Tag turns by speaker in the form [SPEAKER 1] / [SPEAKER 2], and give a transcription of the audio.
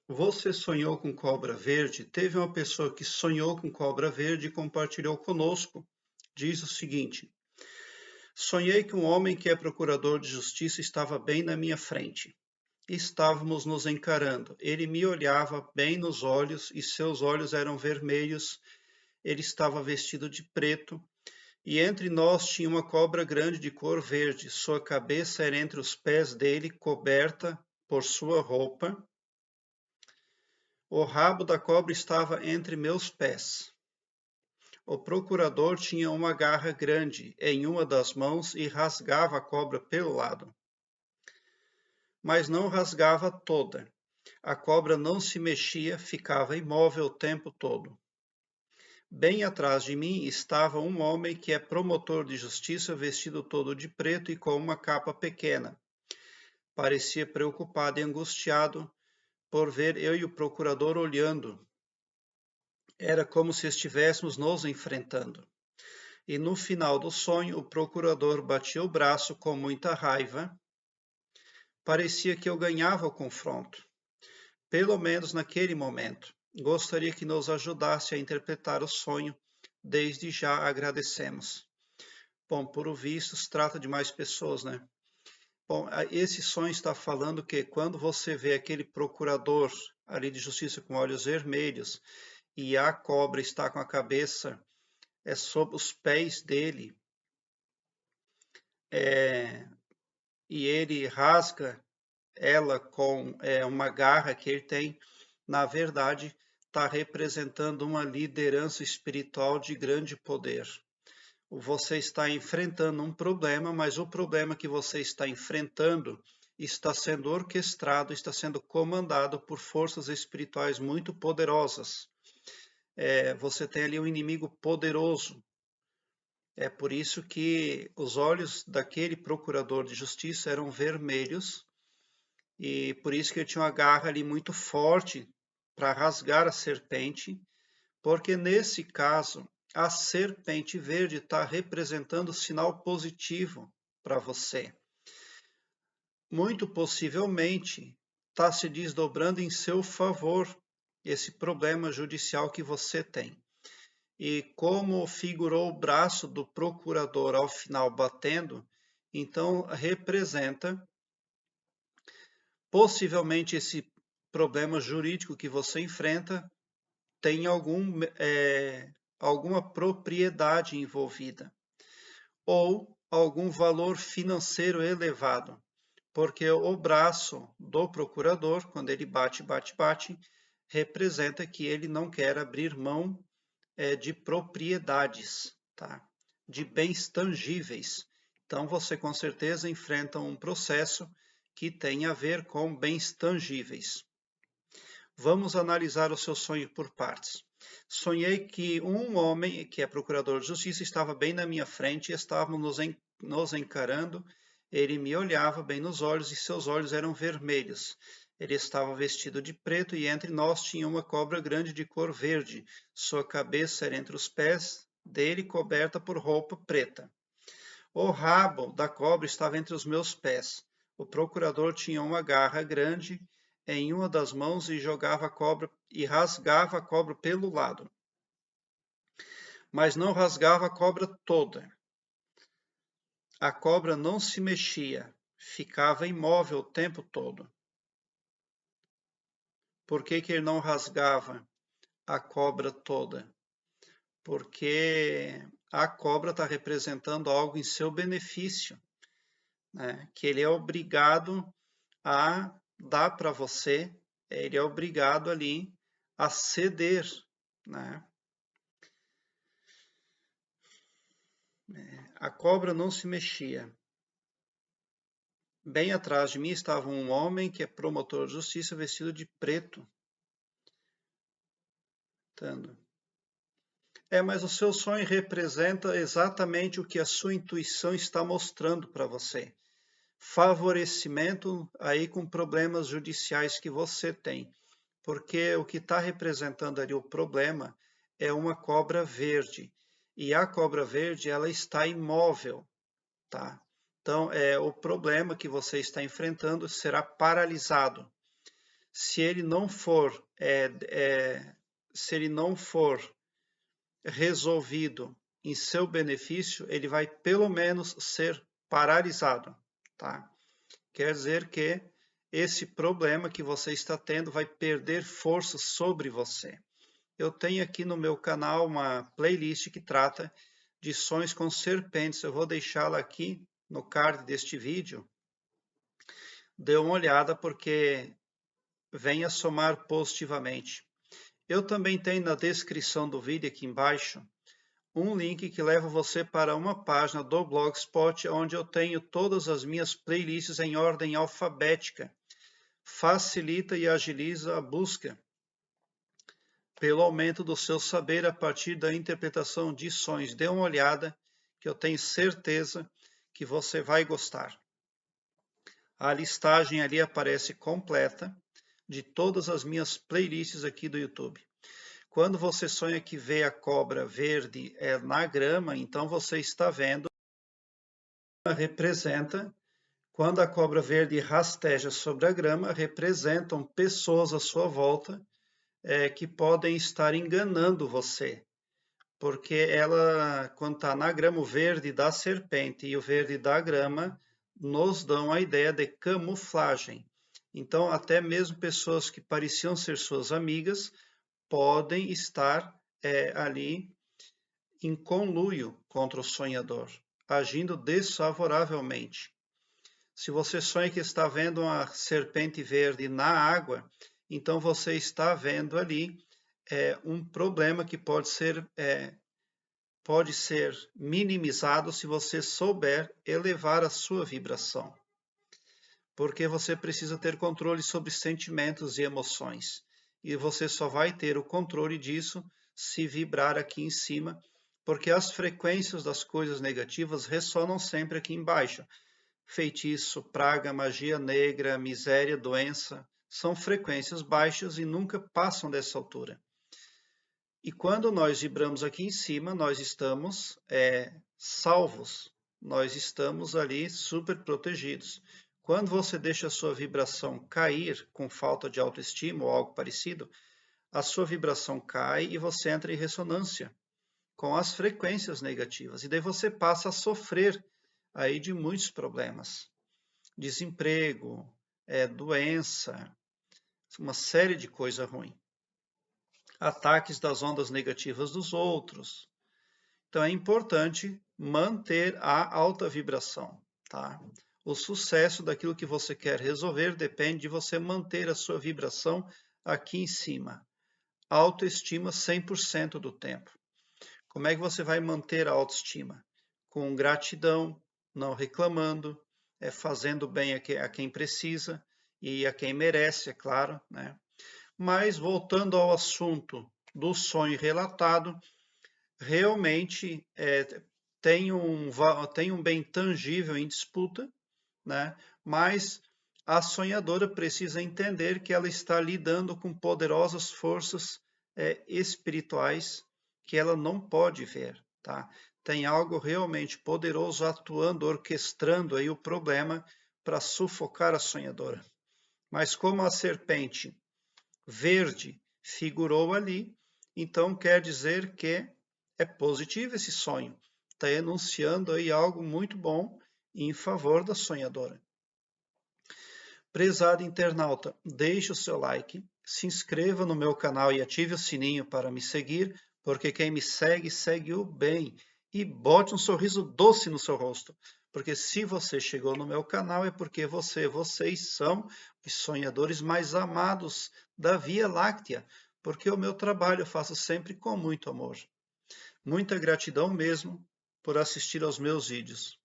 [SPEAKER 1] Você sonhou com cobra verde? Teve uma pessoa que sonhou com cobra verde e compartilhou conosco. Diz o seguinte: sonhei que um homem que é procurador de justiça estava bem na minha frente. Estávamos nos encarando. Ele me olhava bem nos olhos e seus olhos eram vermelhos. Ele estava vestido de preto e entre nós tinha uma cobra grande de cor verde. Sua cabeça era entre os pés dele, coberta por sua roupa. O rabo da cobra estava entre meus pés. O procurador tinha uma garra grande em uma das mãos e rasgava a cobra pelo lado. Mas não rasgava toda. A cobra não se mexia, ficava imóvel o tempo todo. Bem atrás de mim estava um homem que é promotor de justiça, vestido todo de preto e com uma capa pequena. Parecia preocupado e angustiado por ver eu e o procurador olhando. Era como se estivéssemos nos enfrentando. E no final do sonho, o procurador batia o braço com muita raiva. Parecia que eu ganhava o confronto, pelo menos naquele momento. Gostaria que nos ajudasse a interpretar o sonho. Desde já agradecemos. Bom, por o visto, se trata de mais pessoas, né? Bom, esse sonho está falando que quando você vê aquele procurador ali de justiça com olhos vermelhos e a cobra está com a cabeça sob os pés dele, e ele rasga ela com uma garra que ele tem, na verdade, está representando uma liderança espiritual de grande poder. Você está enfrentando um problema, mas o problema que você está enfrentando está sendo orquestrado, está sendo comandado por forças espirituais muito poderosas. Você tem ali um inimigo poderoso. É por isso que os olhos daquele procurador de justiça eram vermelhos e por isso que ele tinha uma garra ali muito forte para rasgar a serpente, porque nesse caso a serpente verde está representando sinal positivo para você. Muito possivelmente está se desdobrando em seu favor esse problema judicial que você tem. E como figurou o braço do procurador ao final batendo, então representa possivelmente esse problema jurídico que você enfrenta tem alguma propriedade envolvida ou algum valor financeiro elevado, porque o braço do procurador, quando ele bate, representa que ele não quer abrir mão de propriedades, tá? De bens tangíveis. Então você com certeza enfrenta um processo que tem a ver com bens tangíveis. Vamos analisar o seu sonho por partes. Sonhei que um homem, que é procurador de justiça, estava bem na minha frente e estávamos nos encarando. Ele me olhava bem nos olhos e seus olhos eram vermelhos. Ele estava vestido de preto e entre nós tinha uma cobra grande de cor verde. Sua cabeça era entre os pés dele, coberta por roupa preta. O rabo da cobra estava entre os meus pés. O procurador tinha uma garra grande em uma das mãos e jogava a cobra e rasgava a cobra pelo lado. Mas não rasgava a cobra toda. A cobra não se mexia, ficava imóvel o tempo todo. Por que ele não rasgava a cobra toda? Porque a cobra está representando algo em seu benefício, né? Que ele é obrigado a dar para você, ele é obrigado ali a ceder, né? A cobra não se mexia. Bem atrás de mim estava um homem que é promotor de justiça vestido de preto. Mas o seu sonho representa exatamente o que a sua intuição está mostrando para você. Favorecimento aí com problemas judiciais que você tem. Porque o que está representando ali o problema é uma cobra verde. E a cobra verde, ela está imóvel, tá? Então, o problema que você está enfrentando será paralisado. se ele não for, se ele não for resolvido em seu benefício, ele vai pelo menos ser paralisado, tá? Quer dizer que esse problema que você está tendo vai perder força sobre você. Eu tenho aqui no meu canal uma playlist que trata de sonhos com serpentes. Eu vou deixá-la aqui no card deste vídeo. Dê uma olhada porque venha somar positivamente. Eu também tenho na descrição do vídeo aqui embaixo um link que leva você para uma página do Blogspot onde eu tenho todas as minhas playlists em ordem alfabética. Facilita e agiliza a busca pelo aumento do seu saber a partir da interpretação de sonhos. Dê uma olhada, que eu tenho certeza que você vai gostar. A listagem ali aparece completa de todas as minhas playlists aqui do YouTube. Quando você sonha que vê a cobra verde na grama, então você está vendo, representa, quando a cobra verde rasteja sobre a grama, representam pessoas à sua volta que podem estar enganando você. Porque ela, quando está na grama, o verde da serpente e o verde da grama nos dão a ideia de camuflagem. Então, até mesmo pessoas que pareciam ser suas amigas podem estar ali em conluio contra o sonhador, agindo desfavoravelmente. Se você sonha que está vendo uma serpente verde na água, então você está vendo ali um problema que pode ser minimizado se você souber elevar a sua vibração. Porque você precisa ter controle sobre sentimentos e emoções. E você só vai ter o controle disso se vibrar aqui em cima, porque as frequências das coisas negativas ressonam sempre aqui embaixo. Feitiço, praga, magia negra, miséria, doença, são frequências baixas e nunca passam dessa altura. E quando nós vibramos aqui em cima, nós estamos salvos, nós estamos ali super protegidos. Quando você deixa a sua vibração cair com falta de autoestima ou algo parecido, a sua vibração cai e você entra em ressonância com as frequências negativas. E daí você passa a sofrer aí de muitos problemas. Desemprego, doença, uma série de coisa ruim. Ataques das ondas negativas dos outros. Então é importante manter a alta vibração, tá? O sucesso daquilo que você quer resolver depende de você manter a sua vibração aqui em cima. Autoestima 100% do tempo. Como é que você vai manter a autoestima? Com gratidão, não reclamando, fazendo bem a quem precisa e a quem merece, é claro, né? Mas voltando ao assunto do sonho relatado, realmente tem um bem tangível em disputa, né? Mas a sonhadora precisa entender que ela está lidando com poderosas forças espirituais que ela não pode ver, tá? Tem algo realmente poderoso atuando, orquestrando aí o problema para sufocar a sonhadora. Mas como a serpente verde figurou ali, então quer dizer que é positivo esse sonho. Está enunciando aí algo muito bom em favor da sonhadora. Prezado internauta, deixe o seu like, se inscreva no meu canal e ative o sininho para me seguir, porque quem me segue, segue o bem. E bote um sorriso doce no seu rosto, porque se você chegou no meu canal é porque vocês são os sonhadores mais amados da Via Láctea, porque o meu trabalho eu faço sempre com muito amor. Muita gratidão mesmo por assistir aos meus vídeos.